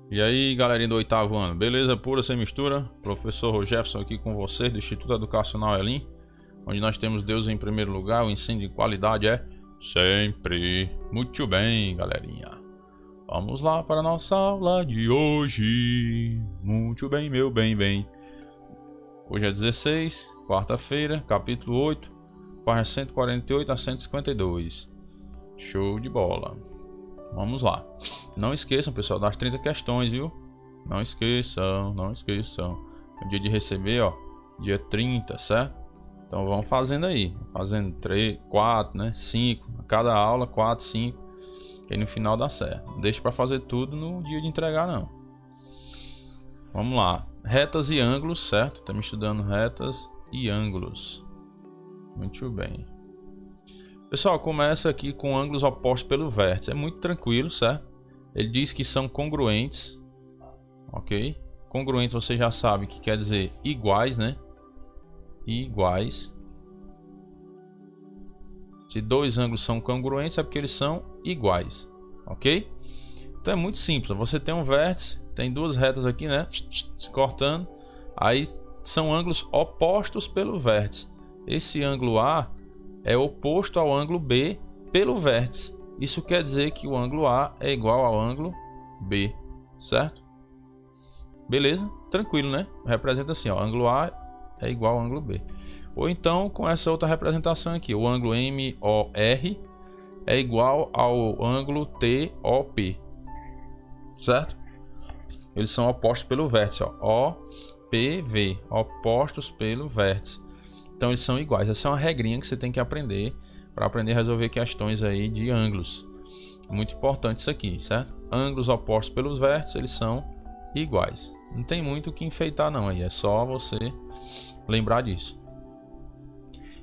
E aí, galerinha do oitavo ano, beleza pura sem mistura? Professor Rogerson aqui com vocês do Instituto Educacional Elim, onde nós temos Deus em primeiro lugar, o ensino de qualidade é sempre. Muito bem, galerinha. Vamos lá para a nossa aula de hoje. Muito bem, meu bem. Hoje é 16, quarta-feira, capítulo 8, páginas 148 a 152. Show de bola. Vamos lá. Não esqueçam, pessoal, das 30 questões, viu? Não esqueçam. O dia de receber, ó, dia 30, certo? Então vamos fazendo aí. Fazendo 3, 4, né? 5. A cada aula, 4, 5. Que aí no final dá certo. Não deixa pra fazer tudo no dia de entregar, não. Vamos lá. Retas e ângulos, certo? Estamos estudando retas e ângulos. Muito bem. Pessoal, começa aqui com ângulos opostos pelo vértice. É muito tranquilo, certo? Ele diz que são congruentes. Ok? Congruentes você já sabe que quer dizer iguais, né? Iguais. Se dois ângulos são congruentes é porque eles são iguais. Ok? Então é muito simples. Você tem um vértice, tem duas retas aqui, né? Se cortando. Aí são ângulos opostos pelo vértice. Esse ângulo A é oposto ao ângulo B pelo vértice. Isso quer dizer que o ângulo A é igual ao ângulo B, certo? Beleza? Tranquilo, né? Representa assim, ó, ângulo A é igual ao ângulo B. Ou então com essa outra representação aqui, o ângulo MOR é igual ao ângulo TOP, certo? Eles são opostos pelo vértice, ó, OPV, opostos pelo vértice. Então eles são iguais. Essa é uma regrinha que você tem que aprender para aprender a resolver questões aí de ângulos. Muito importante isso aqui, certo? Ângulos opostos pelos vértices, eles são iguais. Não tem muito o que enfeitar não aí, é só você lembrar disso.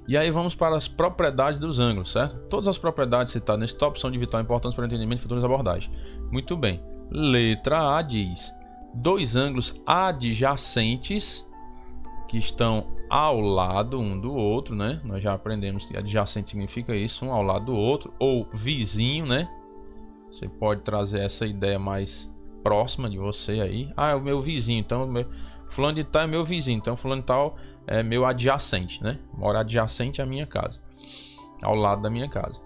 E aí vamos para as propriedades dos ângulos, certo? Todas as propriedades citadas nesse tópico são de vital importância para o entendimento de futuras abordagens. Muito bem. Letra A diz: dois ângulos adjacentes que estão ao lado um do outro, né? Nós já aprendemos que adjacente significa isso, um ao lado do outro, ou vizinho, né? Você pode trazer essa ideia mais próxima de você aí. Ah, é o meu vizinho, então fulano de tal é meu vizinho, então fulano de tal é meu adjacente, né? Mora adjacente à minha casa, ao lado da minha casa.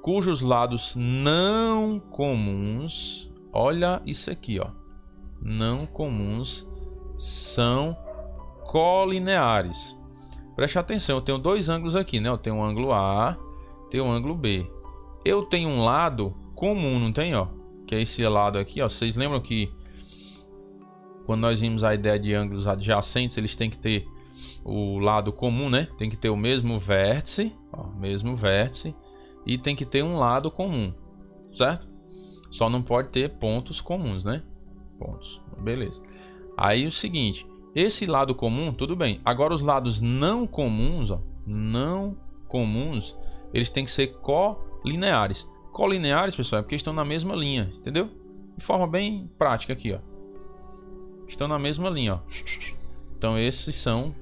Cujos lados não comuns, olha isso aqui, ó, não comuns são colineares. Preste atenção, eu tenho dois ângulos aqui, né? Eu tenho um ângulo A, tenho um ângulo B. Eu tenho um lado comum, não tem, ó? Que é esse lado aqui, ó. Vocês lembram que quando nós vimos a ideia de ângulos adjacentes, eles têm que ter o lado comum, né? Tem que ter o mesmo vértice, ó, mesmo vértice, e tem que ter um lado comum, certo? Só não pode ter pontos comuns, né? Pontos, beleza. Aí o seguinte, esse lado comum, tudo bem. Agora os lados não comuns, ó, não comuns, eles têm que ser colineares. Colineares, pessoal, é porque estão na mesma linha, entendeu? De forma bem prática aqui, ó. Estão na mesma linha, ó. Então esses são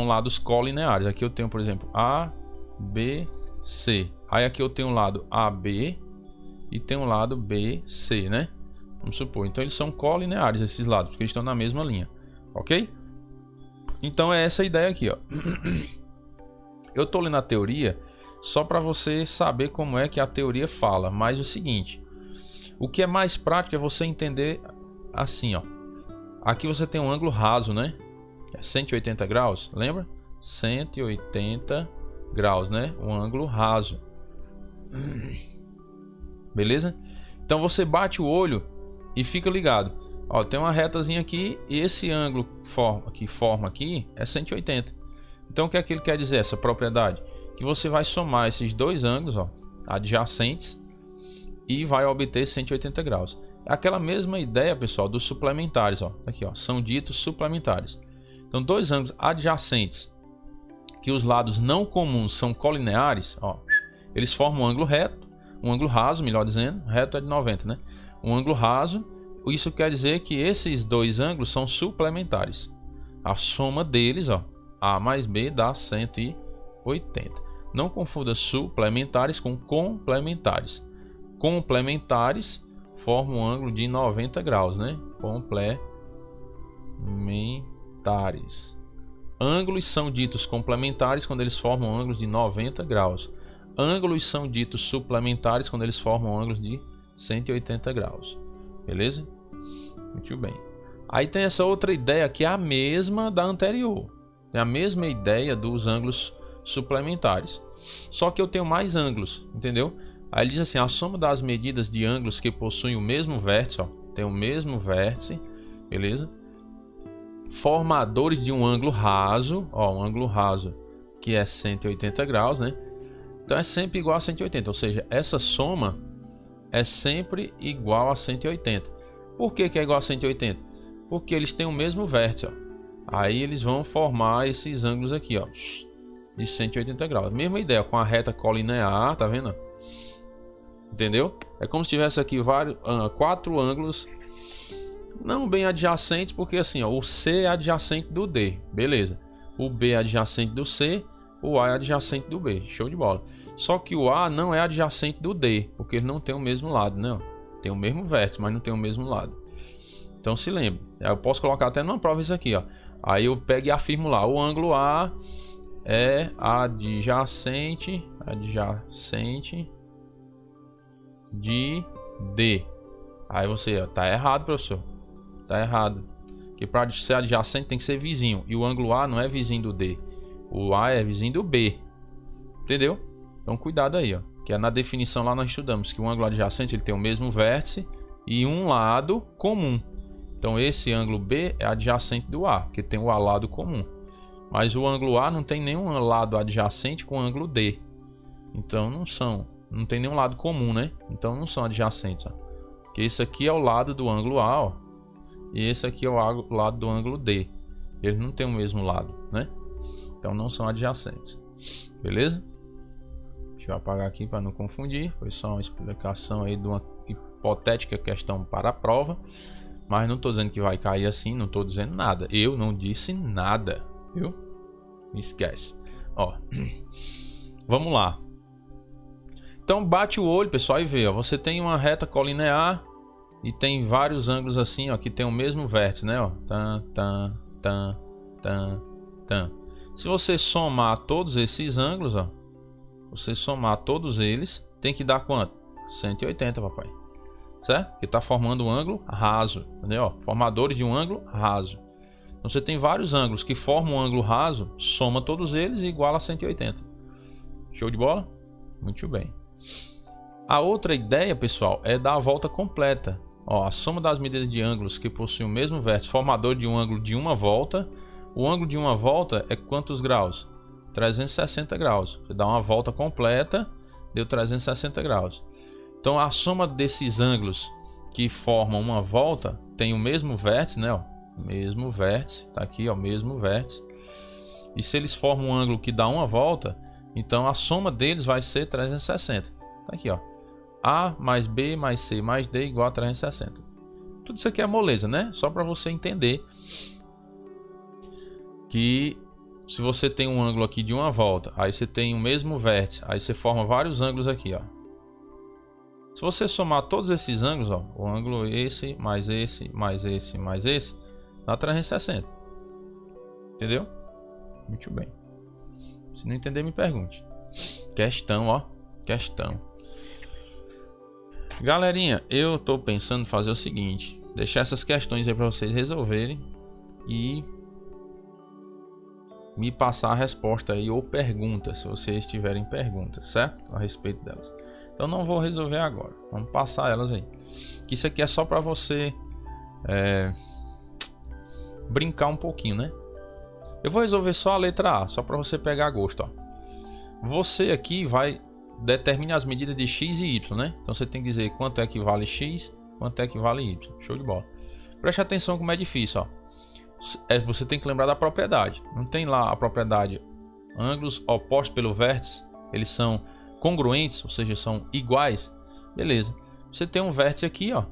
lados colineares. Aqui eu tenho, por exemplo, A, B, C. Aí aqui eu tenho um lado AB e tenho um lado BC, né? Vamos supor. Então eles são colineares, esses lados, porque eles estão na mesma linha. Ok? Então é essa a ideia aqui, ó. Eu tô lendo a teoria só para você saber como é que a teoria fala. Mas o seguinte, o que é mais prático é você entender assim, ó. Aqui você tem um ângulo raso, né? É 180 graus, lembra? 180 graus, né? Um ângulo raso. Beleza? Então você bate o olho e fica ligado. Ó, tem uma retazinha aqui e esse ângulo que forma aqui é 180. Então o que é que ele quer dizer, essa propriedade? Que você vai somar esses dois ângulos, ó, adjacentes, e vai obter 180 graus. É aquela mesma ideia, pessoal, dos suplementares, ó. Aqui, ó, são ditos suplementares. Então dois ângulos adjacentes que os lados não comuns são colineares, ó, eles formam um ângulo reto, um ângulo raso, melhor dizendo, reto é de 90, né? Um ângulo raso, isso quer dizer que esses dois ângulos são suplementares. A soma deles, ó, A mais B dá 180. Não confunda suplementares com complementares. Complementares, formam um ângulo de 90 graus, né? Complementares. Ângulos são ditos complementares quando eles formam ângulos de 90 graus. Ângulos são ditos suplementares quando eles formam ângulos de 180 graus. Beleza? Muito bem. Aí tem essa outra ideia que é a mesma da anterior. É a mesma ideia dos ângulos suplementares. Só que eu tenho mais ângulos, entendeu? Aí ele diz assim, a soma das medidas de ângulos que possuem o mesmo vértice, ó, tem o mesmo vértice, beleza? Formadores de um ângulo raso, ó, um ângulo raso que é 180 graus, né? Então é sempre igual a 180, ou seja, essa soma é sempre igual a 180. Por que que é igual a 180? Porque eles têm o mesmo vértice, ó. Aí eles vão formar esses ângulos aqui, ó, de 180 graus. Mesma ideia com a reta colinear, tá vendo? Entendeu? É como se tivesse aqui quatro ângulos não bem adjacentes, porque assim, ó, o C é adjacente do D, beleza? O B é adjacente do C, o A é adjacente do B, show de bola. Só que o A não é adjacente do D, porque ele não tem o mesmo lado, né? Tem o mesmo vértice, mas não tem o mesmo lado. Então se lembre, eu posso colocar até numa prova isso aqui, ó. Aí eu pego e afirmo lá, o ângulo A é adjacente de D. Aí você, ó, tá errado, professor. Tá errado. Porque para ser adjacente tem que ser vizinho. E o ângulo A não é vizinho do D. O A é vizinho do B. Entendeu? Então cuidado aí, ó. Que é na definição lá nós estudamos que o ângulo adjacente ele tem o mesmo vértice e um lado comum. Então esse ângulo B é adjacente do A, porque tem o A lado comum. Mas o ângulo A não tem nenhum lado adjacente com o ângulo D. Então não tem nenhum lado comum, né? Então não são adjacentes, ó. Porque esse aqui é o lado do ângulo A, ó. E esse aqui é o lado do ângulo D. Eles não têm o mesmo lado, né? Então não são adjacentes. Beleza? Deixa eu apagar aqui para não confundir. Foi só uma explicação aí de uma hipotética questão para a prova. Mas não estou dizendo que vai cair assim. Não estou dizendo nada. Eu não disse nada. Viu? Esquece. Ó. Vamos lá. Então bate o olho, pessoal, e vê. Ó, você tem uma reta colinear. E tem vários ângulos assim, ó, que tem o mesmo vértice, né? Ó. Se você somar todos esses ângulos, ó, você somar todos eles, tem que dar quanto? 180, papai. Certo? Porque está formando um ângulo raso, entendeu? Ó, formadores de um ângulo raso. Então você tem vários ângulos que formam um ângulo raso, soma todos eles e iguala a 180. Show de bola? Muito bem. A outra ideia, pessoal, é dar a volta completa. Ó, a soma das medidas de ângulos que possuem o mesmo vértice, formador de um ângulo de uma volta. O ângulo de uma volta é quantos graus? 360 graus. Você dá uma volta completa, deu 360 graus. Então a soma desses ângulos que formam uma volta tem o mesmo vértice, né? Ó, mesmo vértice, tá aqui, ó, mesmo vértice. E se eles formam um ângulo que dá uma volta, então a soma deles vai ser 360. Tá aqui, ó. A mais B mais C mais D igual a 360. Tudo isso aqui é moleza, né? Só para você entender que se você tem um ângulo aqui de uma volta, aí você tem o mesmo vértice, aí você forma vários ângulos aqui, ó. Se você somar todos esses ângulos, ó, o ângulo esse, mais esse, mais esse, mais esse, dá 360. Entendeu? Muito bem. Se não entender, me pergunte. Questão, ó. Questão. Galerinha, eu tô pensando em fazer o seguinte, deixar essas questões aí para vocês resolverem e me passar a resposta aí ou perguntas, se vocês tiverem perguntas, certo? A respeito delas. Então não vou resolver agora, vamos passar elas aí. Que isso aqui é só para você brincar um pouquinho, né? Eu vou resolver só a letra A, só para você pegar gosto, ó. Você aqui vai determinar as medidas de x e y, né? Então você tem que dizer quanto é que vale x, quanto é que vale y. Show de bola. Preste atenção como é difícil, ó. Você tem que lembrar da propriedade. Não tem lá a propriedade ângulos opostos pelo vértice, eles são congruentes, ou seja, são iguais. Beleza. Você tem um vértice aqui, ó.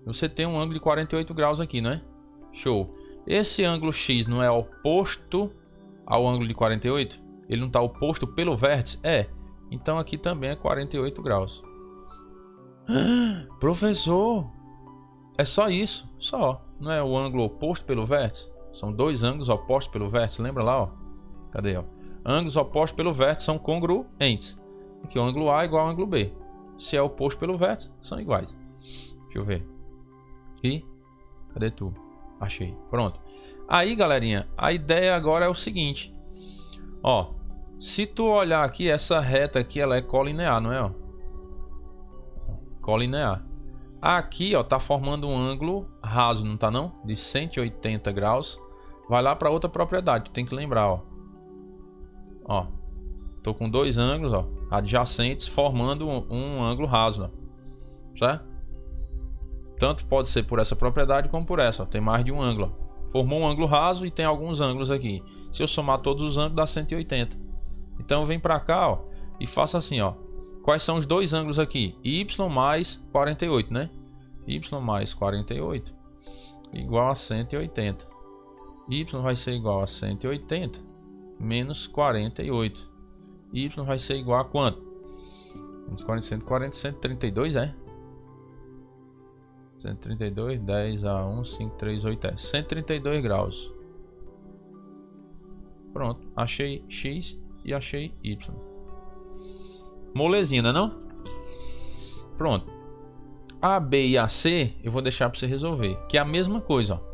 Você tem um ângulo de 48 graus aqui, né? Show. Esse ângulo x não é oposto ao ângulo de 48? Ele não está oposto pelo vértice? É. Então aqui também é 48 graus. Professor, é só isso, só. Não é o ângulo oposto pelo vértice? São dois ângulos opostos pelo vértice, lembra lá, ó? Cadê, ó? Ângulos opostos pelo vértice são congruentes. Aqui o ângulo A é igual ao ângulo B. Se é oposto pelo vértice, são iguais. Deixa eu ver. E cadê tu? Achei. Pronto. Aí, galerinha, a ideia agora é o seguinte. Ó, se tu olhar aqui, essa reta aqui, ela é colinear, não é, ó? Colinear. Aqui, ó, tá formando um ângulo raso, não tá não? De 180 graus. Vai lá para outra propriedade, tu tem que lembrar, ó. Ó, tô com dois ângulos, ó, adjacentes, formando um ângulo raso, ó. Certo? Tanto pode ser por essa propriedade como por essa, ó. Tem mais de um ângulo, ó. Formou um ângulo raso e tem alguns ângulos aqui. Se eu somar todos os ângulos dá 180. Então vem para cá, ó, e faço assim, ó. Quais são os dois ângulos aqui? Y mais 48, né? Y mais 48 igual a 180. Y vai ser igual a 180 menos 48. Y vai ser igual a quanto? Menos 40, 140, 132, é? 132, 10 a 1, 5, 3, 8, é 132 graus. Pronto, achei X e achei Y. Molezinha, não? Pronto. A, B e a C eu vou deixar para você resolver. Que é a mesma coisa, ó.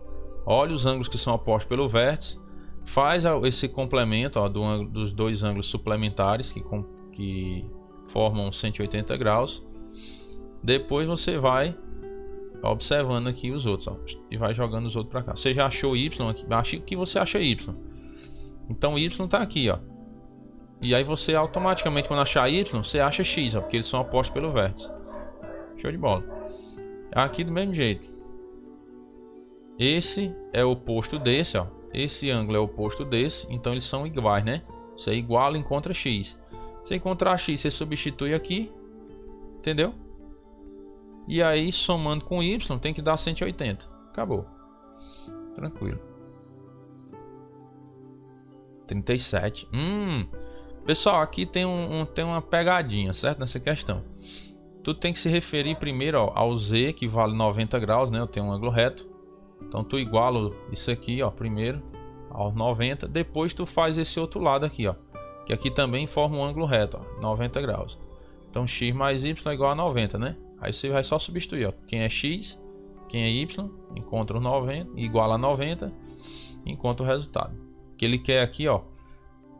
Olha os ângulos que são opostos pelo vértice. Faz esse complemento, ó, dos dois ângulos suplementares que formam 180 graus. Depois você vai observando aqui os outros, ó, e vai jogando os outros para cá. Você já achou Y aqui? Acho que você acha Y. Então Y está aqui, ó. E aí você automaticamente, quando achar Y, você acha X, ó, porque eles são opostos pelo vértice. Show de bola. Aqui do mesmo jeito. Esse é o oposto desse, ó. Esse ângulo é o oposto desse, então eles são iguais, né? Você iguala e encontra X. Você encontrar X, você substitui aqui. Entendeu? E aí, somando com Y, tem que dar 180. Acabou. Tranquilo. 37. Pessoal, aqui tem uma pegadinha, certo? Nessa questão. Tu tem que se referir primeiro, ó, ao Z, que vale 90 graus, né? Eu tenho um ângulo reto. Então tu iguala isso aqui, ó, primeiro aos 90. Depois tu faz esse outro lado aqui, ó. Que aqui também forma um ângulo reto, ó, 90 graus. Então X mais Y é igual a 90, né? Aí você vai só substituir, ó. Quem é X, quem é Y, encontra o 90, iguala a 90, encontra o resultado. Que ele quer aqui, ó,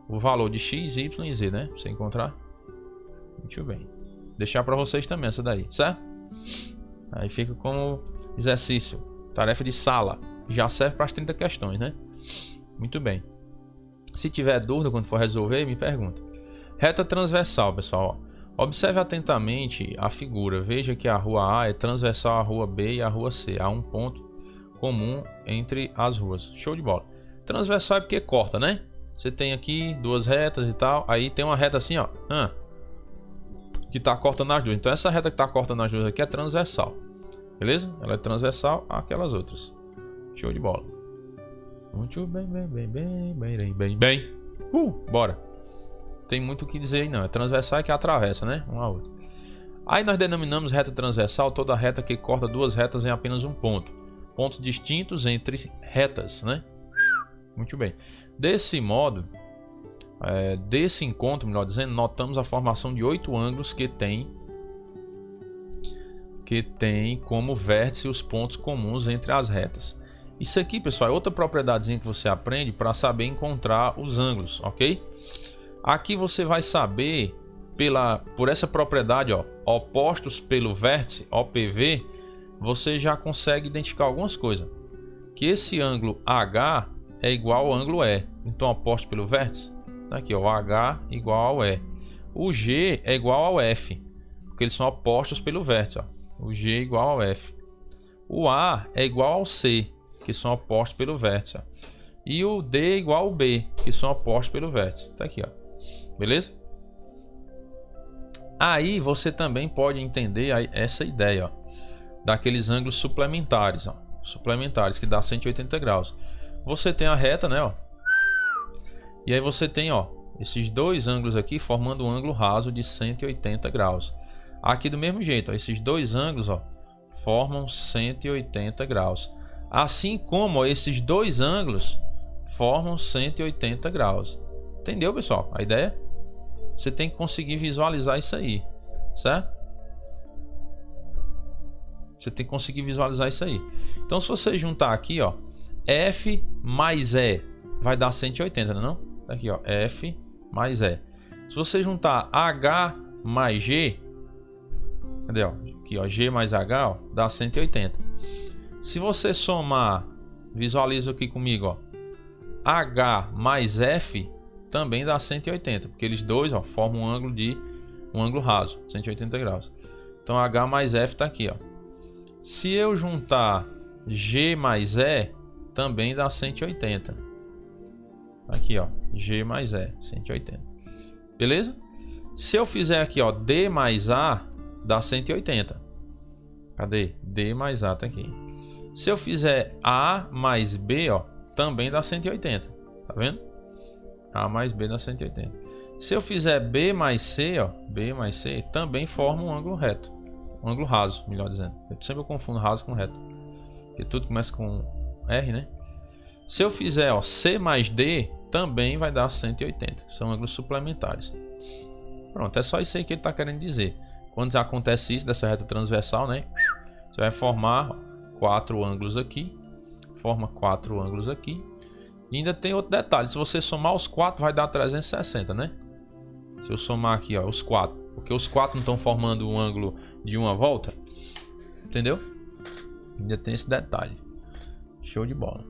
o valor de X, Y e Z, né? Pra você encontrar. Muito bem. Deixar para vocês também essa daí, certo? Aí fica como exercício, tarefa de sala. Já serve para as 30 questões, né? Muito bem. Se tiver dúvida quando for resolver, me pergunta. Reta transversal, pessoal, ó. Observe atentamente a figura. Veja que a rua A é transversal à rua B e à rua C. Há um ponto comum entre as ruas. Show de bola. Transversal é porque corta, né? Você tem aqui duas retas e tal. Aí tem uma reta assim, ó. Que tá cortando as duas. Então essa reta que tá cortando as duas aqui é transversal. Beleza? Ela é transversal àquelas outras. Show de bola. Muito bem, bem. Bora. Tem muito o que dizer aí não. É transversal que atravessa, né? Uma a outra. Aí nós denominamos reta transversal toda reta que corta duas retas em apenas um ponto. Pontos distintos entre retas, né? Muito bem. Desse modo, desse encontro, melhor dizendo, notamos a formação de 8 ângulos que tem como vértice os pontos comuns entre as retas. Isso aqui, pessoal, é outra propriedadezinha que você aprende para saber encontrar os ângulos, ok? Aqui você vai saber, por essa propriedade, ó, opostos pelo vértice, OPV, você já consegue identificar algumas coisas. Que esse ângulo H é igual ao ângulo E, então oposto pelo vértice. Tá aqui, ó, o H igual ao E. O G é igual ao F, porque eles são opostos pelo vértice, ó. O G é igual ao F. O A é igual ao C, que são opostos pelo vértice, ó. E o D é igual ao B, que são opostos pelo vértice. Tá aqui, ó. Beleza? Aí você também pode entender essa ideia, ó, daqueles ângulos suplementares, ó. Suplementares, que dá 180 graus. Você tem a reta, né, ó. E aí você tem, ó, esses dois ângulos aqui formando um ângulo raso de 180 graus. Aqui do mesmo jeito, ó, esses dois ângulos, ó, formam 180 graus. Assim como, ó, esses dois ângulos formam 180 graus. Entendeu, pessoal? A ideia? Você tem que conseguir visualizar isso aí, certo? Você tem que conseguir visualizar isso aí. Então, se você juntar aqui, ó, F mais E vai dar 180, não? Aqui, ó, F mais E. Se você juntar H mais G, cadê, ó? Aqui, ó, G mais H, ó, dá 180. Se você somar, visualiza aqui comigo, ó, H mais F também dá 180, porque eles dois, ó, formam um ângulo raso, 180 graus. Então H mais F tá aqui, ó. Se eu juntar G mais E, também dá 180. Aqui, ó, G mais E, 180. Beleza? Se eu fizer aqui, ó, D mais A, dá 180. Cadê? D mais A tá aqui. Se eu fizer A mais B, ó, também dá 180. Tá vendo? A mais B dá 180. Se eu fizer B mais C, ó, B mais C, também forma um ângulo reto. Um ângulo raso, melhor dizendo. Eu sempre confundo raso com reto, porque tudo começa com R, né? Se eu fizer, ó, C mais D, também vai dar 180. São ângulos suplementares. Pronto, é só isso aí que ele está querendo dizer. Quando acontece isso dessa reta transversal, né? Você vai formar, ó, 4 ângulos aqui. Forma 4 ângulos aqui. E ainda tem outro detalhe. Se você somar os 4, vai dar 360, né? Se eu somar aqui, ó, os 4. Porque os 4 não estão formando um ângulo de uma volta. Entendeu? Ainda tem esse detalhe. Show de bola.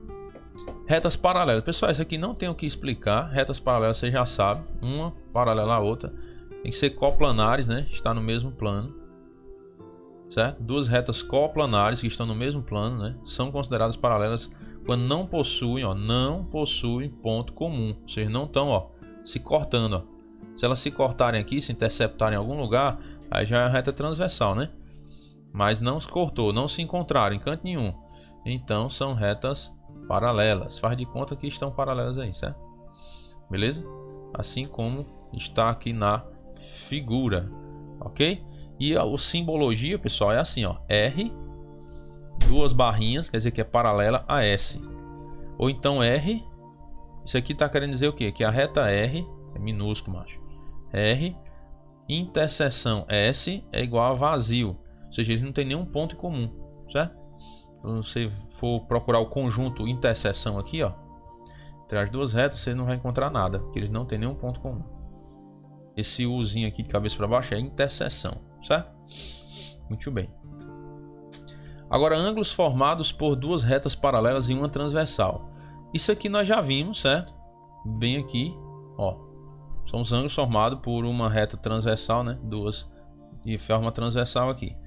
Retas paralelas. Pessoal, isso aqui não tem o que explicar. Retas paralelas você já sabe. Uma paralela à outra. Tem que ser coplanares, né? Está no mesmo plano. Certo? Duas retas coplanares que estão no mesmo plano, né? São consideradas paralelas quando não possuem, ó, não possuem ponto comum. Ou seja, não estão, ó, se cortando, ó. Se elas se cortarem aqui, se interceptarem em algum lugar, aí já é a reta transversal, né? Mas não se cortou, não se encontraram em canto nenhum. Então são retas paralelas. Faz de conta que estão paralelas aí, certo? Beleza? Assim como está aqui na figura, ok? E a simbologia, pessoal, é assim, ó, R, duas barrinhas, quer dizer que é paralela a S. Ou então R, isso aqui está querendo dizer o quê? Que a reta R, é minúsculo, macho, R, interseção S é igual a vazio. Ou seja, eles não tem nenhum ponto em comum, certo? Então, se você for procurar o conjunto interseção aqui, ó, entre as duas retas, você não vai encontrar nada, porque eles não tem nenhum ponto comum. Esse Uzinho aqui de cabeça para baixo é interseção, certo? Muito bem. Agora, ângulos formados por duas retas paralelas e uma transversal. Isso aqui nós já vimos, certo? Bem aqui, ó. São os ângulos formados por uma reta transversal, né? Duas de forma transversal aqui.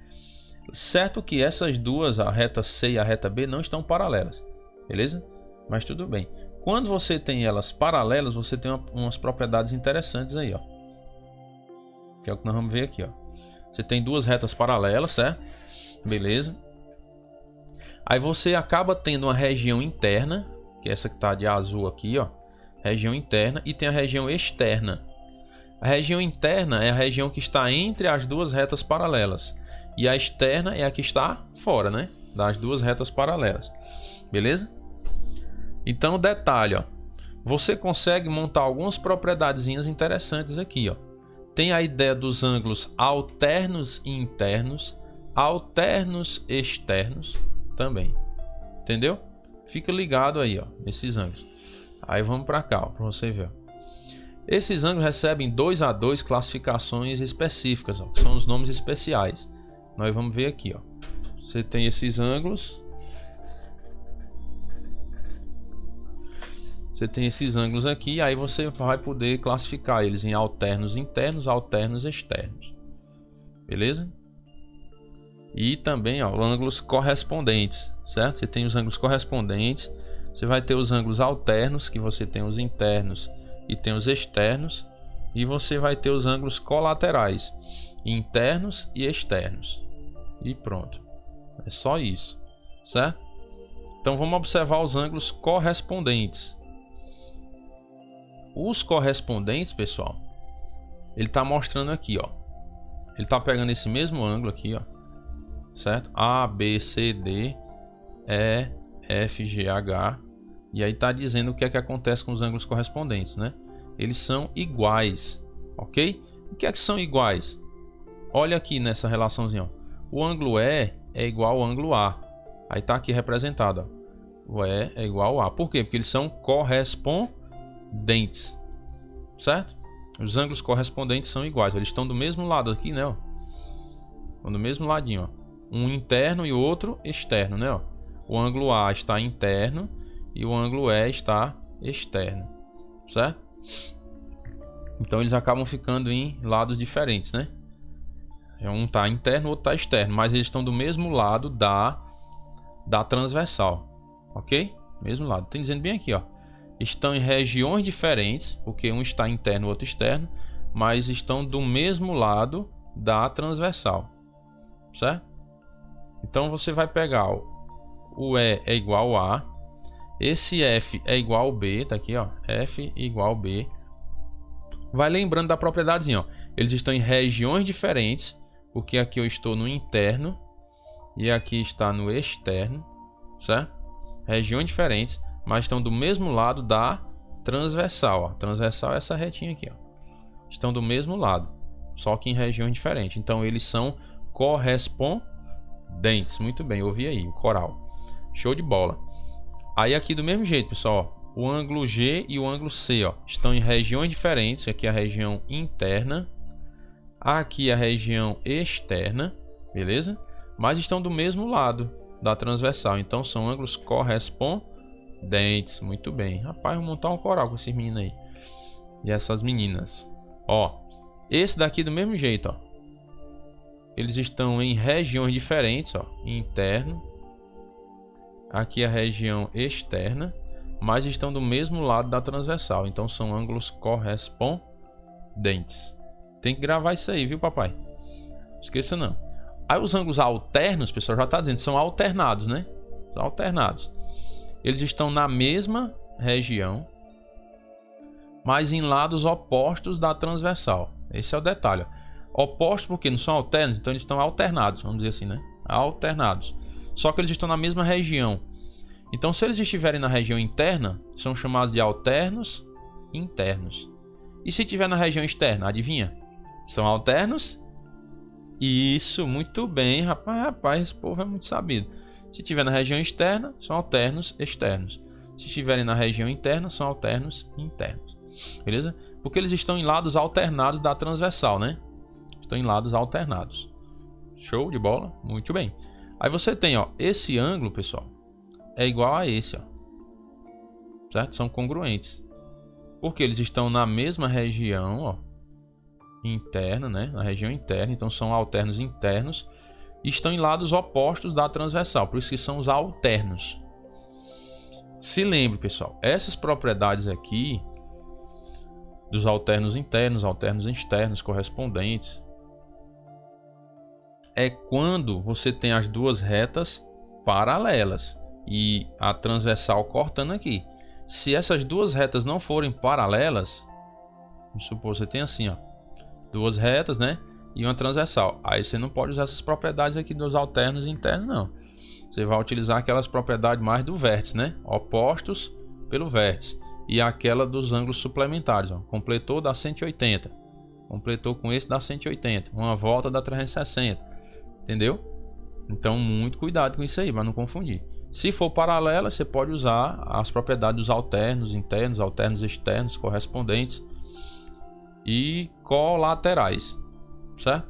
Certo que essas duas, a reta C e a reta B, não estão paralelas, beleza? Mas tudo bem. Quando você tem elas paralelas, você tem umas propriedades interessantes aí, ó. Que é o que nós vamos ver aqui, ó. Você tem duas retas paralelas, certo? Beleza. Aí você acaba tendo uma região interna, que é essa que está de azul aqui, ó. Região interna, e tem a região externa. A região interna é a região que está entre as duas retas paralelas. E a externa é a que está fora, né? Das duas retas paralelas. Beleza? Então, detalhe, ó. Você consegue montar algumas propriedadezinhas interessantes aqui, ó. Tem a ideia dos ângulos alternos e internos, alternos externos também. Entendeu? Fica ligado aí, ó, nesses ângulos. Aí vamos para cá, para você ver. Esses ângulos recebem 2 a 2 classificações específicas, ó, que são os nomes especiais. Nós vamos ver aqui, ó. Você tem esses ângulos. Você tem esses ângulos aqui, aí você vai poder classificar eles em alternos internos, alternos externos. Beleza? E também, ó, ângulos correspondentes, certo? Você tem os ângulos correspondentes. Você vai ter os ângulos alternos, que você tem os internos e tem os externos. E você vai ter os ângulos colaterais, internos e externos. E pronto. É só isso, certo? Então vamos observar os ângulos correspondentes. Os correspondentes, pessoal, ele está mostrando aqui, ó. ele tá pegando esse mesmo ângulo aqui, ó, certo? A, B, C, D, E, F, G, H, e aí tá dizendo o que é que acontece com os ângulos correspondentes, né? Eles são iguais, ok? O que é que são iguais? Olha aqui nessa relaçãozinha, ó. O ângulo E é igual ao ângulo A. Aí tá aqui representado, ó. O E é igual ao A. Por quê? Porque eles são correspondentes, certo? Os ângulos correspondentes são iguais. Eles estão do mesmo lado aqui, né? Ó. Estão do mesmo ladinho, ó. Um interno e o outro externo, né? Ó. O ângulo A está interno e o ângulo E está externo, certo? Então eles acabam ficando em lados diferentes, né? Um está interno, o outro está externo, mas eles estão do mesmo lado da transversal, ok? Mesmo lado. Tem dizendo bem aqui, ó. Estão em regiões diferentes, porque um está interno, o outro externo, mas estão do mesmo lado da transversal, certo? Então você vai pegar o E é igual a, esse F é igual ao B, tá aqui, ó, F igual ao B. Vai lembrando da propriedadezinha, ó. Eles estão em regiões diferentes, porque aqui eu estou no interno e aqui está no externo, certo? Regiões diferentes, mas estão do mesmo lado da transversal, ó. Transversal é essa retinha aqui, ó. Estão do mesmo lado, só que em regiões diferentes. Então eles são correspondentes. Muito bem, ouvi aí o coral. Show de bola. Aí aqui do mesmo jeito, pessoal, ó, o ângulo G e o ângulo C, ó, estão em regiões diferentes. Aqui é a região interna, aqui é a região externa, beleza? Mas estão do mesmo lado da transversal, então são ângulos correspondentes. Muito bem. Rapaz, vou montar um coral com esses meninos aí e essas meninas. Ó, esse daqui do mesmo jeito, ó. Eles estão em regiões diferentes, ó, interno. Aqui é a região externa, mas estão do mesmo lado da transversal, então são ângulos correspondentes. Tem que gravar isso aí, viu, papai? Não esqueça não. Aí os ângulos alternos, pessoal, já está dizendo, são alternados, né? São alternados. Eles estão na mesma região, mas em lados opostos da transversal. Esse é o detalhe, ó. Opostos porque não são alternos, então eles estão alternados, vamos dizer assim, né? Alternados. Só que eles estão na mesma região. Então, se eles estiverem na região interna, são chamados de alternos internos. E se estiver na região externa, adivinha? São alternos? Isso, muito bem, rapaz, esse povo é muito sabido. Se estiver na região externa, são alternos externos. Se estiverem na região interna, são alternos internos. Beleza? Porque eles estão em lados alternados da transversal, né? Estão em lados alternados. Show de bola? Muito bem. Aí você tem, ó, esse ângulo, pessoal, é igual a esse, ó. Certo? São congruentes. Porque eles estão na mesma região, ó, interna, né? Na região interna, então são alternos internos. E estão em lados opostos da transversal, por isso que são os alternos. Se lembre, pessoal, essas propriedades aqui dos alternos internos, alternos externos, correspondentes, é quando você tem as duas retas paralelas e a transversal cortando aqui. Se essas duas retas não forem paralelas, vamos supor que você tem assim, ó, duas retas, né, e uma transversal. Aí você não pode usar essas propriedades aqui dos alternos internos, não. Você vai utilizar aquelas propriedades mais do vértice, né, opostos pelo vértice, e aquela dos ângulos suplementares, ó. Completou dá 180, completou com esse dá 180, uma volta dá 360. Entendeu? Então muito cuidado com isso aí, para não confundir. Se for paralela, você pode usar as propriedades dos alternos internos, alternos externos, correspondentes e colaterais, certo?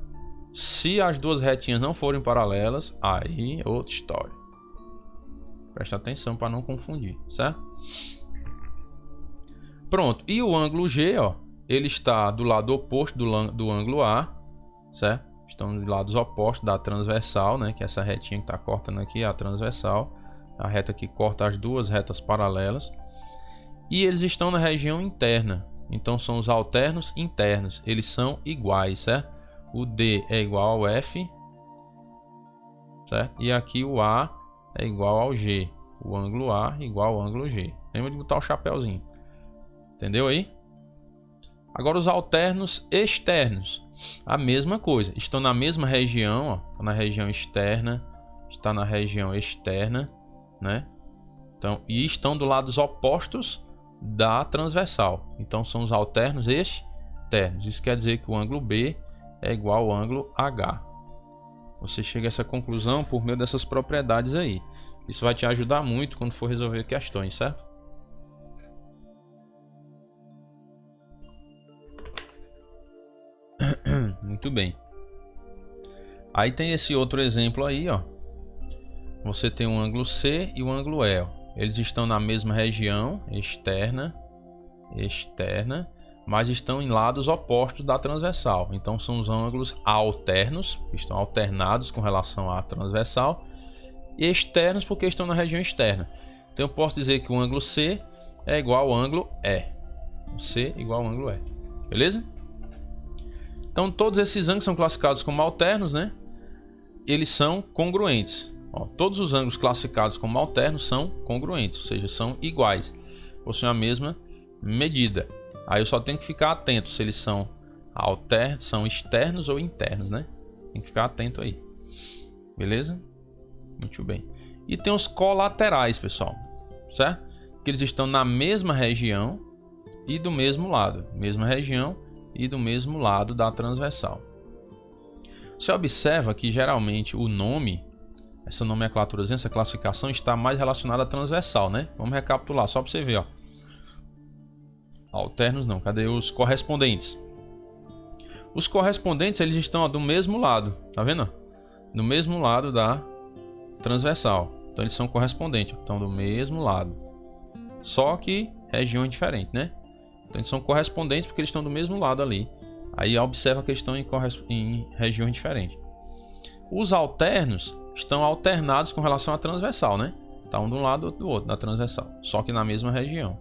Se as duas retinhas não forem paralelas, aí é outra história. Presta atenção para não confundir, certo? Pronto. E o ângulo G, ó, ele está do lado oposto do ângulo A, certo? Estão de lados opostos da transversal, né? Que é essa retinha que está cortando aqui, a transversal. A reta que corta as duas retas paralelas. E eles estão na região interna. Então são os alternos internos. Eles são iguais, certo? O D é igual ao F, certo? E aqui o A é igual ao G. O ângulo A igual ao ângulo G. Lembra de botar o chapéuzinho. Entendeu aí? Agora os alternos externos, a mesma coisa, estão na mesma região, ó, na região externa, está na região externa, né? Então, e estão do lado opostos da transversal. Então são os alternos externos. Isso quer dizer que o ângulo B é igual ao ângulo H. Você chega a essa conclusão por meio dessas propriedades aí. Isso vai te ajudar muito quando for resolver questões, certo? Muito bem. Aí tem esse outro exemplo aí, ó. Você tem um ângulo C e um ângulo E, ó. Eles estão na mesma região externa, mas estão em lados opostos da transversal. Então são os ângulos alternos, que estão alternados com relação à transversal, e externos porque estão na região externa. Então eu posso dizer que o ângulo C é igual ao ângulo E. O C igual ao ângulo E. Beleza? Então todos esses ângulos são classificados como alternos, né? Eles são congruentes. Ó, todos os ângulos classificados como alternos são congruentes, ou seja, são iguais, possuem a mesma medida. Aí eu só tenho que ficar atento se eles são alternos, são externos ou internos, né? Tem que ficar atento aí. Beleza? Muito bem. E tem os colaterais, pessoal, certo? Que eles estão na mesma região e do mesmo lado, mesma região e do mesmo lado da transversal. Você observa que geralmente o nome, essa nomenclatura, essa classificação está mais relacionada à transversal, né? Vamos recapitular só para você ver, ó. Alternos não, cadê os correspondentes? Os correspondentes, eles estão, ó, do mesmo lado, tá vendo? Do mesmo lado da transversal. Então eles são correspondentes, estão do mesmo lado. Só que região diferente, né? Então eles são correspondentes porque eles estão do mesmo lado ali. Aí observa que eles estão em regiões diferentes. Os alternos estão alternados com relação à transversal, né? Tá um de um lado, outro do outro, na transversal. Só que na mesma região.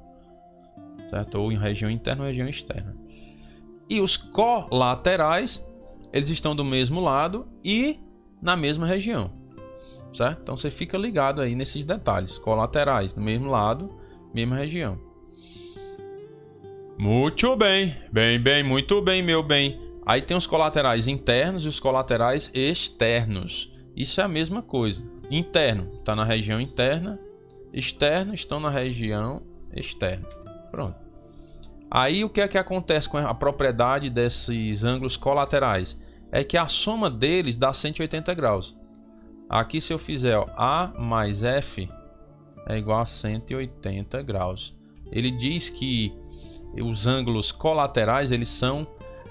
Certo? Ou em região interna ou região externa. E os colaterais, eles estão do mesmo lado e na mesma região. Certo? Então você fica ligado aí nesses detalhes. Colaterais, do mesmo lado, mesma região. Muito bem. Muito bem, meu bem. Aí tem os colaterais internos e os colaterais externos. Isso é a mesma coisa. Interno está na região interna, externo estão na região externa. Pronto. Aí o que é que acontece com a propriedade desses ângulos colaterais? É que a soma deles dá 180 graus. Aqui se eu fizer, ó, A mais F é igual a 180 graus. Ele diz que os ângulos colaterais, eles são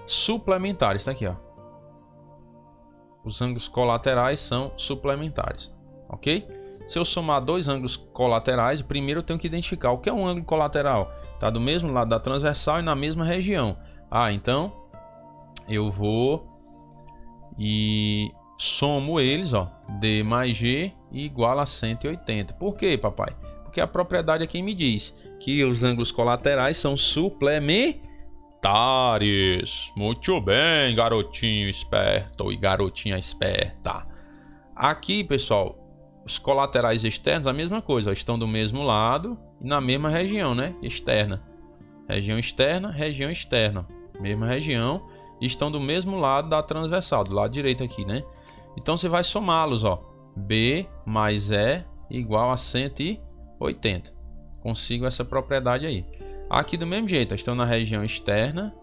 suplementares. Está aqui, ó. Os ângulos colaterais são suplementares, ok? Se eu somar dois ângulos colaterais, primeiro eu tenho que identificar o que é um ângulo colateral. Está do mesmo lado da transversal e na mesma região. Ah, então eu vou e somo eles, ó, D mais G igual a 180. Por quê, papai? Porque a propriedade aqui me diz que os ângulos colaterais são suplementares. Muito bem, garotinho esperto e garotinha esperta. Aqui, pessoal, os colaterais externos, a mesma coisa, estão do mesmo lado e na mesma região, né? Externa. Região externa. Mesma região e estão do mesmo lado da transversal, do lado direito aqui, né? Então você vai somá-los, ó. B mais E igual a 180. Consigo essa propriedade aí. Aqui do mesmo jeito, estão na região externa,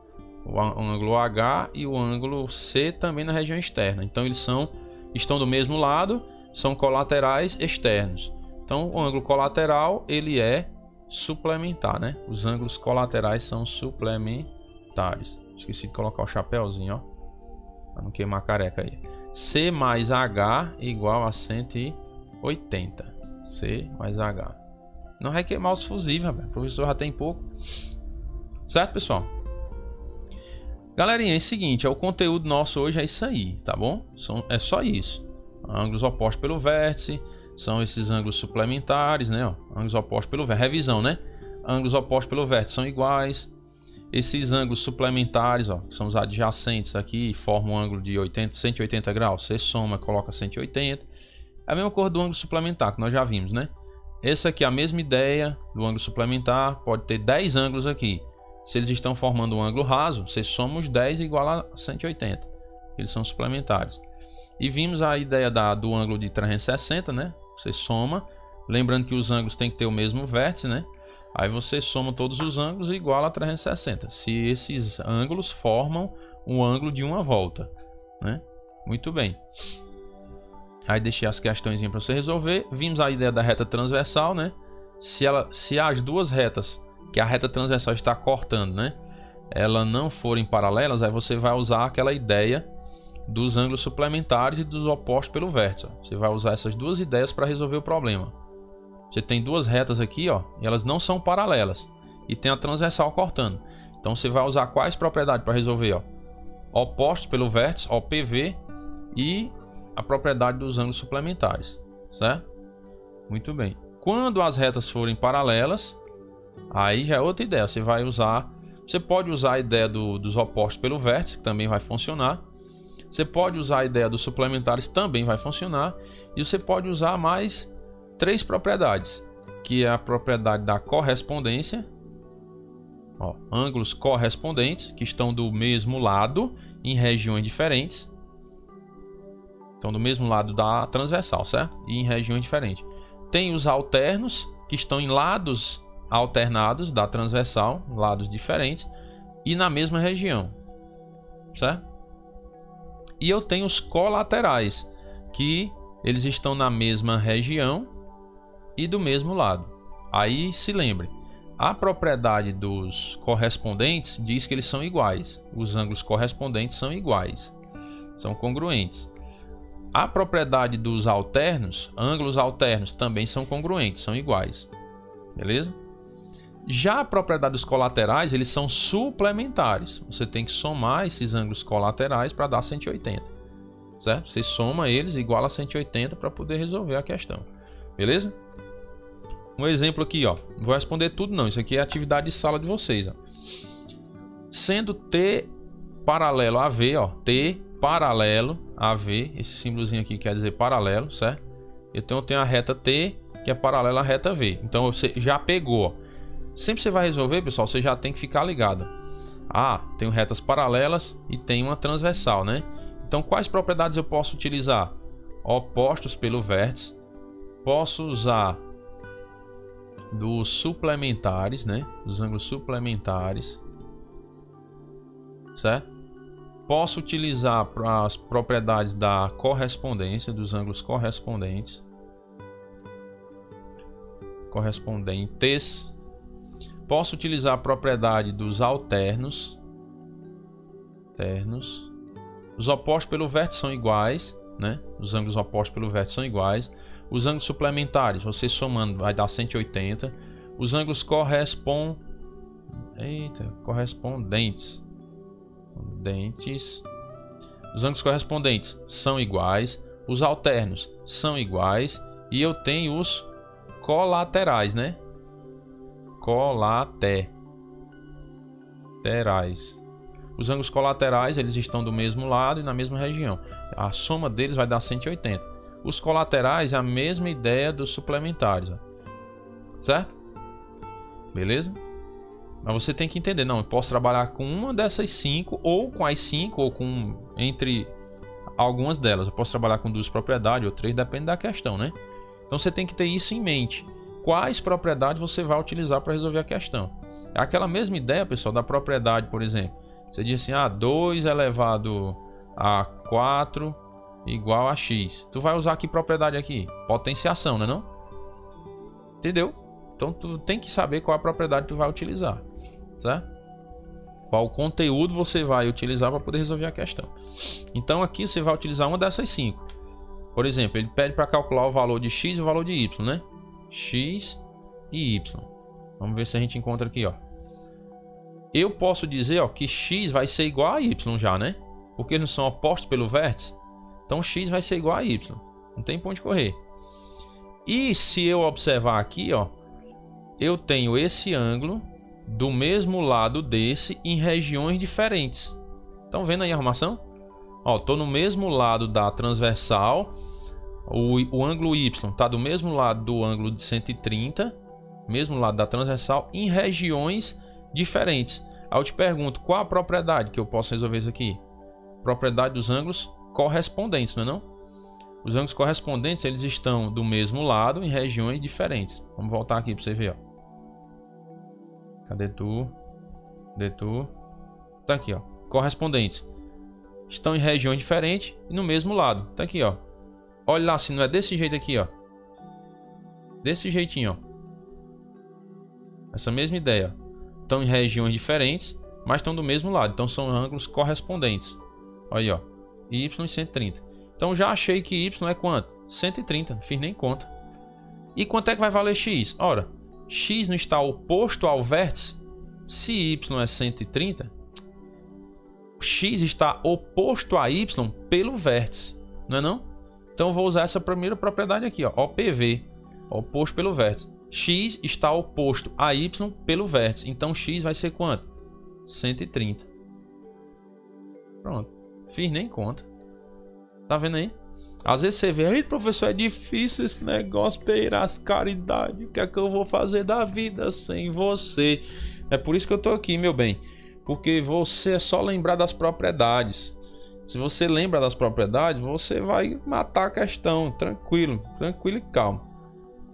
o ângulo H e o ângulo C também na região externa. Então eles estão do mesmo lado, são colaterais externos. Então o ângulo colateral, ele é suplementar, né? Os ângulos colaterais são suplementares. Esqueci de colocar o chapéuzinho, ó, para não queimar a careca aí. C mais H igual a 180. C mais H. Não vai queimar os fusíveis, o professor já tem pouco. Certo, pessoal? Galerinha, é o seguinte, o conteúdo nosso hoje é isso aí, tá bom? É só isso. Ângulos opostos pelo vértice, são esses ângulos suplementares, né? Ó, ângulos opostos pelo vértice, revisão, né? Ângulos opostos pelo vértice são iguais. Esses ângulos suplementares, ó, que são os adjacentes aqui, formam um ângulo de 180 graus. Você soma, coloca 180. É a mesma cor do ângulo suplementar, que nós já vimos, né? Essa aqui é a mesma ideia do ângulo suplementar. Pode ter 10 ângulos aqui. se eles estão formando um ângulo raso, você soma os 10 igual a 180. Eles são suplementares. E vimos a ideia do ângulo de 360, né? Você soma, lembrando que os ângulos têm que ter o mesmo vértice, né? Aí você soma todos os ângulos igual a 360. Se esses ângulos formam um ângulo de uma volta, né? Muito bem. Aí deixei as questões para você resolver. Vimos a ideia da reta transversal, né? Se as duas retas que a reta transversal está cortando, né, elas não forem paralelas, aí você vai usar aquela ideia dos ângulos suplementares e dos opostos pelo vértice. Você vai usar essas duas ideias para resolver o problema. Você tem duas retas aqui, ó, e elas não são paralelas e tem a transversal cortando. Então você vai usar quais propriedades para resolver, ó? Opostos pelo vértice, OPV, e a propriedade dos ângulos suplementares, certo? Muito bem. Quando as retas forem paralelas, aí já é outra ideia. Você pode usar a ideia dos opostos pelo vértice, que também vai funcionar. Você pode usar a ideia dos suplementares, também vai funcionar. E você pode usar mais 3 propriedades, que é a propriedade da correspondência. Ó, ângulos correspondentes, que estão do mesmo lado em regiões diferentes. Estão do mesmo lado da transversal, certo? E em regiões diferentes. Tem os alternos, que estão em lados alternados da transversal, lados diferentes, e na mesma região, certo? E eu tenho os colaterais, que eles estão na mesma região e do mesmo lado. Aí se lembre, a propriedade dos correspondentes diz que eles são iguais. Os ângulos correspondentes são iguais, são congruentes. A propriedade dos alternos, ângulos alternos, também são congruentes, são iguais. Beleza? Já a propriedade dos colaterais, eles são suplementares. Você tem que somar esses ângulos colaterais para dar 180. Certo? Você soma eles igual a 180 para poder resolver a questão. Beleza? Um exemplo aqui, ó. Não vou responder tudo não. Isso aqui é atividade de sala de vocês, ó. Sendo T paralelo a V, ó. T paralelo a V. Esse símbolozinho aqui quer dizer paralelo, certo? Então eu tenho a reta T que é paralela à reta V. Então você já pegou, ó. Sempre que você vai resolver, pessoal, você já tem que ficar ligado. Ah, tenho retas paralelas e tem uma transversal, né? Então quais propriedades eu posso utilizar? Opostos pelo vértice. Posso usar dos suplementares, né? Dos ângulos suplementares, certo? Posso utilizar as propriedades da correspondência, dos ângulos correspondentes, correspondentes. Posso utilizar a propriedade dos alternos, Os opostos pelo vértice são iguais, né? Os ângulos opostos pelo vértice são iguais. Os ângulos suplementares, você somando, vai dar 180. Os ângulos correspondentes. Os ângulos correspondentes são iguais. Os alternos são iguais. E eu tenho os colaterais, né? Colaterais. Os ângulos colaterais, eles estão do mesmo lado e na mesma região. A soma deles vai dar 180. Os colaterais é a mesma ideia dos suplementares, ó. Certo? Beleza? Mas você tem que entender, não, eu posso trabalhar com uma dessas 5 ou com as 5 ou com entre algumas delas. Eu posso trabalhar com 2 propriedades ou 3, depende da questão, né? Então você tem que ter isso em mente. Quais propriedades você vai utilizar para resolver a questão? É aquela mesma ideia, pessoal, da propriedade, por exemplo. Você diz assim, 2 elevado a 4 igual a x. Tu vai usar que propriedade aqui? Potenciação, né não? Entendeu? Então tu tem que saber qual a propriedade que tu vai utilizar, certo? Qual conteúdo você vai utilizar para poder resolver a questão. Então aqui você vai utilizar uma dessas 5. Por exemplo, ele pede para calcular o valor de x e o valor de y, né? X e y. Vamos ver se a gente encontra aqui, ó. Eu posso dizer, ó, que x vai ser igual a y já, né? Porque eles não são opostos pelo vértice. Então x vai ser igual a y. Não tem pra onde correr. E se eu observar aqui, ó, eu tenho esse ângulo do mesmo lado desse em regiões diferentes. Estão vendo aí a arrumação? Ó, tô no mesmo lado da transversal. O ângulo y está do mesmo lado do ângulo de 130, mesmo lado da transversal, em regiões diferentes. Aí eu te pergunto, qual a propriedade que eu posso resolver isso aqui? Propriedade dos ângulos correspondentes, não é não? Os ângulos correspondentes, eles estão do mesmo lado em regiões diferentes. Vamos voltar aqui para você ver, ó. Cadê tu? Cadê tu? Tá aqui, ó. Correspondentes. Estão em regiões diferentes e no mesmo lado. Tá aqui, ó. Olha lá se não é desse jeito aqui, ó. Desse jeitinho, ó. Essa mesma ideia. Estão em regiões diferentes, mas estão do mesmo lado. Então são ângulos correspondentes. Olha aí, ó. Y e 130. Então já achei que Y é quanto? 130. Não fiz nem conta. E quanto é que vai valer X? Ora, X não está oposto ao vértice? Se Y é 130, X está oposto a Y pelo vértice. Não é não? Então eu vou usar essa primeira propriedade aqui, ó. OPV. Oposto pelo vértice. X está oposto a Y pelo vértice. Então X vai ser quanto? 130. Pronto. Fiz nem conta. Tá vendo aí? Às vezes você vê, aí professor, é difícil esse negócio, peirar as caridades. O que é que eu vou fazer da vida sem você? É por isso que eu tô aqui, meu bem. Porque você é só lembrar das propriedades. Se você lembra das propriedades, você vai matar a questão. Tranquilo, tranquilo e calmo.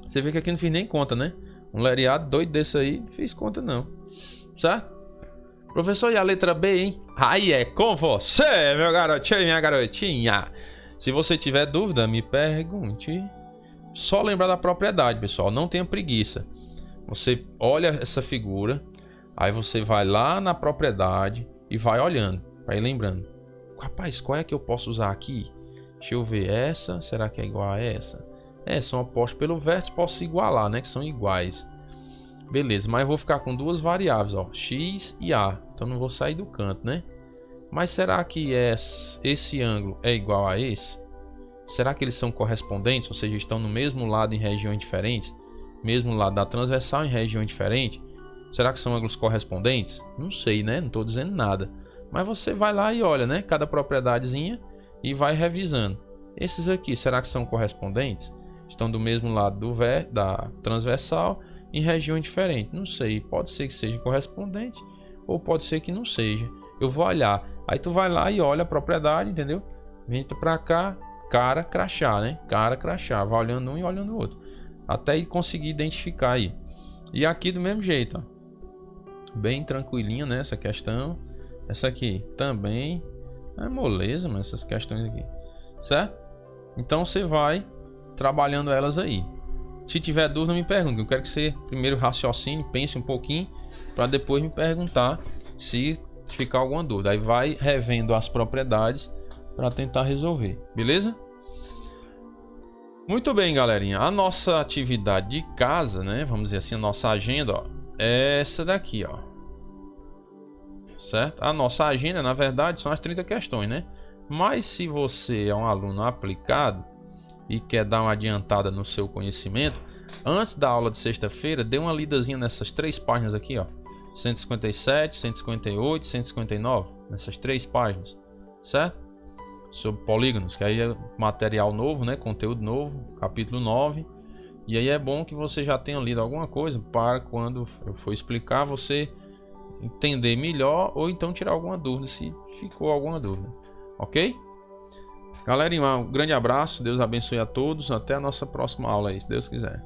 Você vê que aqui não fiz nem conta, né? Um lereado doido desse aí, não fiz conta não. Certo? Professor, e a letra B, hein? Aí é com você, meu garotinho e minha garotinha. Se você tiver dúvida, me pergunte. Só lembrar da propriedade, pessoal. Não tenha preguiça. Você olha essa figura, aí você vai lá na propriedade e vai olhando, vai lembrando. Rapaz, qual é que eu posso usar aqui? Deixa eu ver. Essa, será que é igual a essa? É, são opostos pelo vértice, posso igualar, né? Que são iguais. Beleza, mas eu vou ficar com duas variáveis, ó, x e a. Então não vou sair do canto, né? Mas será que esse ângulo é igual a esse? Será que eles são correspondentes? Ou seja, estão no mesmo lado em regiões diferentes? Mesmo lado da transversal em região diferente? Será que são ângulos correspondentes? Não sei, né? Não estou dizendo nada. Mas você vai lá e olha, né? Cada propriedadezinha e vai revisando. Esses aqui, será que são correspondentes? Estão do mesmo lado da transversal em região diferente. Não sei, pode ser que seja correspondente ou pode ser que não seja. Eu vou olhar. Aí tu vai lá e olha a propriedade, entendeu? Vem pra cá, cara, crachá, né? Cara, crachá. Vai olhando um e olhando o outro. Até conseguir identificar aí. E aqui do mesmo jeito, ó. Bem tranquilinho, né? Essa questão. Essa aqui também. É moleza, mano, essas questões aqui. Certo? Então você vai trabalhando elas aí. Se tiver dúvida, me pergunte. Eu quero que você primeiro raciocine, pense um pouquinho, para depois me perguntar se ficar alguma dúvida. Aí vai revendo as propriedades para tentar resolver. Beleza? Muito bem, galerinha. A nossa atividade de casa, né? Vamos dizer assim, a nossa agenda, ó, é essa daqui, ó. Certo? A nossa agenda, na verdade, são as 30 questões, né? Mas se você é um aluno aplicado e quer dar uma adiantada no seu conhecimento, antes da aula de sexta-feira, dê uma lidazinha nessas 3 páginas aqui, ó. 157, 158, 159, nessas 3 páginas, certo? Sobre polígonos, que aí é material novo, né? Conteúdo novo, capítulo 9. E aí é bom que você já tenha lido alguma coisa para quando eu for explicar, você entender melhor ou então tirar alguma dúvida, se ficou alguma dúvida, ok? Galerinha, um grande abraço, Deus abençoe a todos, até a nossa próxima aula aí, se Deus quiser.